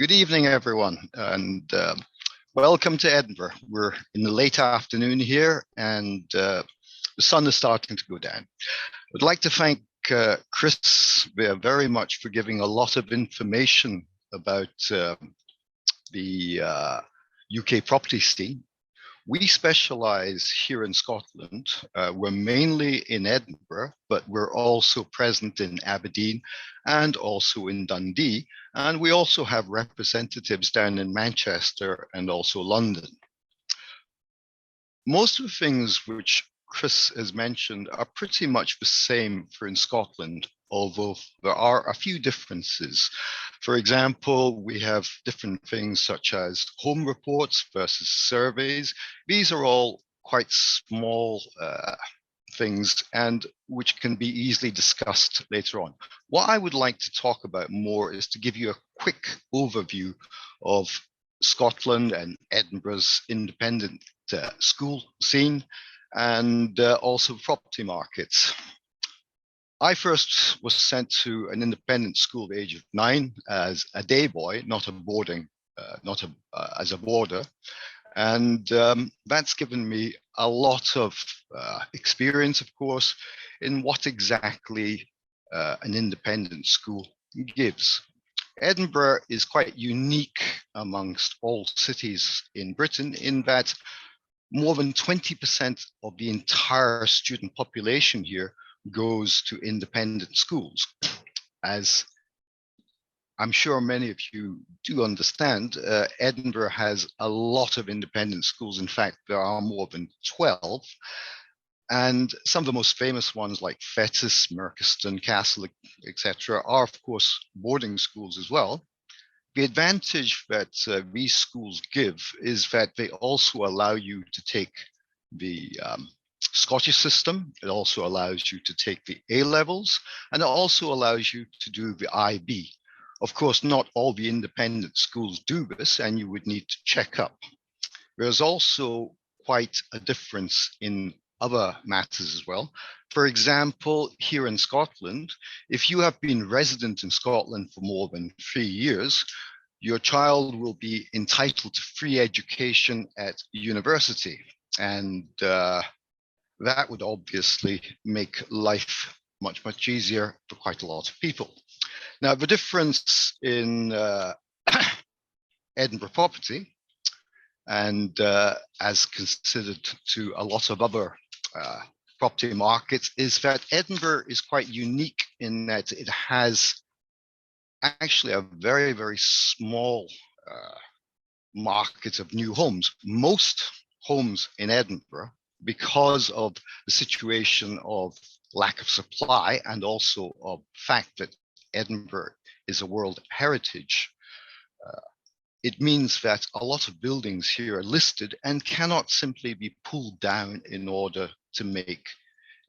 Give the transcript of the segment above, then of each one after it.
Good evening, everyone, and welcome to Edinburgh. We're in the late afternoon here, and the sun is starting to go down. I'd like to thank Chris very much for giving a lot of information about the UK property scene. We specialize here in Scotland. We're mainly in Edinburgh, but we're also present in Aberdeen and also in Dundee. And we also have representatives down in Manchester and also London. Most of the things which Chris has mentioned are pretty much the same for in Scotland, although there are a few differences. For example, we have different things such as home reports versus surveys. These are all quite small things and which can be easily discussed later on. What I would like to talk about more is to give you a quick overview of Scotland and Edinburgh's independent school scene and also property markets. I first was sent to an independent school at the age of 9 as a day boy, not a boarding, as a boarder. And that's given me a lot of experience, of course, in what exactly an independent school gives. Edinburgh is quite unique amongst all cities in Britain in that more than 20% of the entire student population here goes to independent schools. As I'm sure many of you do understand, Edinburgh has a lot of independent schools. In fact, there are more than 12. And some of the most famous ones like Fettes, Merchiston, Castle, etc., are, of course, boarding schools as well. The advantage that these schools give is that they also allow you to take the Scottish system. It also allows you to take the A-levels, and it also allows you to do the IB. Of course, not all the independent schools do this, and you would need to check up. There's also quite a difference in other matters as well. For example, here in Scotland, if you have been resident in Scotland for more than 3 years, your child will be entitled to free education at university. And that would obviously make life much, much easier for quite a lot of people. Now, the difference in Edinburgh property and as considered to a lot of other property markets is that Edinburgh is quite unique in that it has actually a very, very small market of new homes. Most homes in Edinburgh, because of the situation of lack of supply and also of the fact that Edinburgh is a World Heritage, it means that a lot of buildings here are listed and cannot simply be pulled down in order to make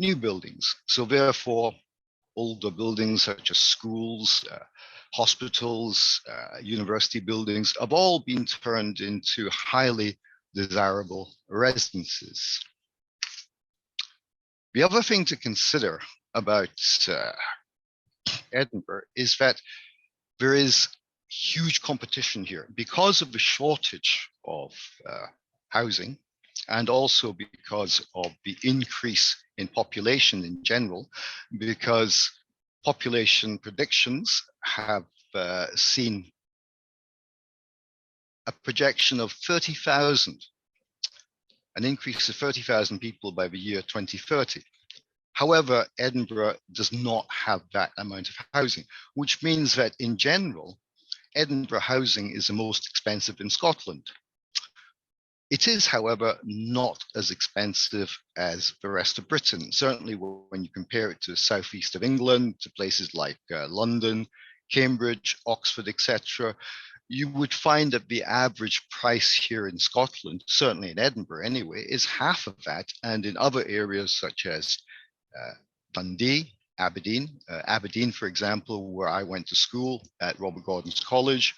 new buildings. So therefore, older buildings such as schools, hospitals, university buildings have all been turned into highly desirable residences. The other thing to consider about Edinburgh is that there is huge competition here because of the shortage of housing and also because of the increase in population in general, because population predictions have seen a projection of 30,000, an increase of 30,000 people by the year 2030. However, Edinburgh does not have that amount of housing, which means that in general, Edinburgh housing is the most expensive in Scotland. It is, however, not as expensive as the rest of Britain. Certainly when you compare it to the southeast of England, to places like London, Cambridge, Oxford, etc., you would find that the average price here in Scotland, certainly in Edinburgh anyway, is half of that. And in other areas such as Dundee, Aberdeen, for example, where I went to school at Robert Gordon's College,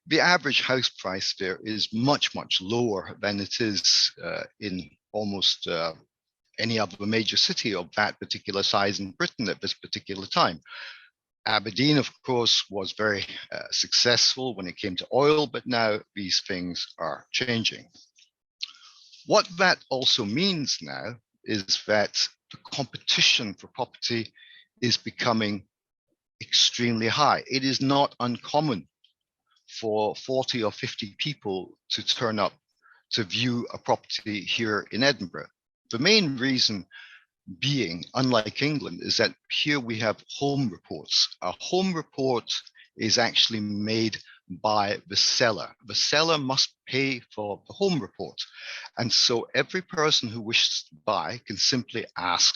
the average house price there is much, much lower than it is in almost any other major city of that particular size in Britain at this particular time. Aberdeen, of course, was very successful when it came to oil, but now these things are changing. What that also means now is that the competition for property is becoming extremely high. It is not uncommon for 40 or 50 people to turn up to view a property here in Edinburgh. The main reason being, unlike England, is that here we have home reports. A home report is actually made by the seller. The seller must pay for the home report. And so every person who wishes to buy can simply ask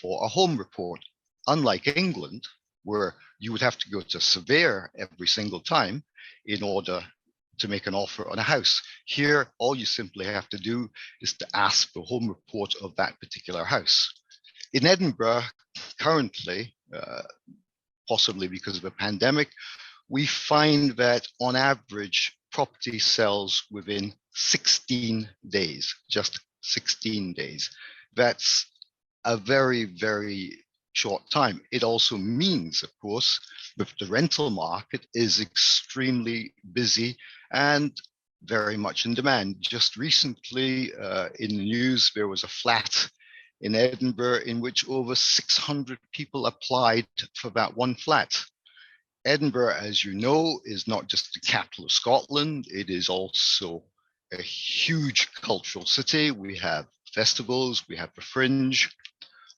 for a home report. Unlike England, where you would have to go to a surveyor every single time in order to make an offer on a house. Here, all you simply have to do is to ask for a home report of that particular house. In Edinburgh, currently, possibly because of the pandemic, we find that on average, property sells within 16 days, just 16 days. That's a very, very short time. It also means, of course, that the rental market is extremely busy and very much in demand. Just recently in the news, there was a flat in Edinburgh in which over 600 people applied for that one flat. Edinburgh, as you know, is not just the capital of Scotland, it is also a huge cultural city. We have festivals, we have the Fringe,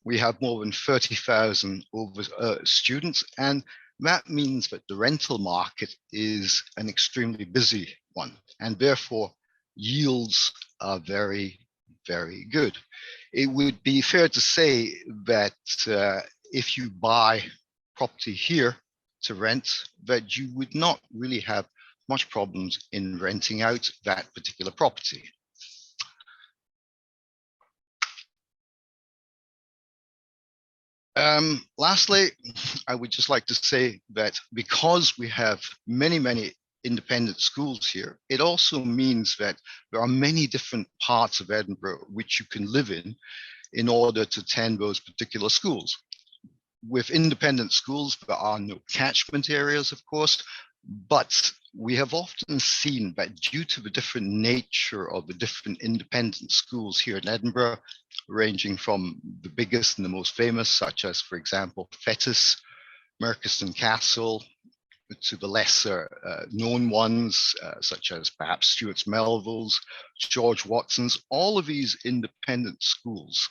we have more than 30,000 students, and that means that the rental market is an extremely busy one, and therefore yields are very, very good. It would be fair to say that if you buy property here to rent, that you would not really have much problems in renting out that particular property. Lastly, I would just like to say that because we have many, many independent schools here, it also means that there are many different parts of Edinburgh which you can live in order to attend those particular schools. With independent schools, there are no catchment areas, of course, but we have often seen that due to the different nature of the different independent schools here in Edinburgh, ranging from the biggest and the most famous, such as, for example, Fettes, Merchiston Castle, to the lesser known ones, such as perhaps Stuart's Melvilles, George Watson's, all of these independent schools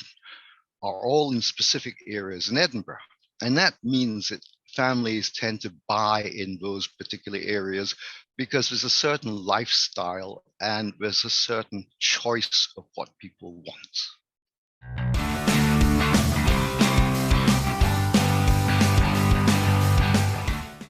are all in specific areas in Edinburgh. And that means that families tend to buy in those particular areas because there's a certain lifestyle and there's a certain choice of what people want.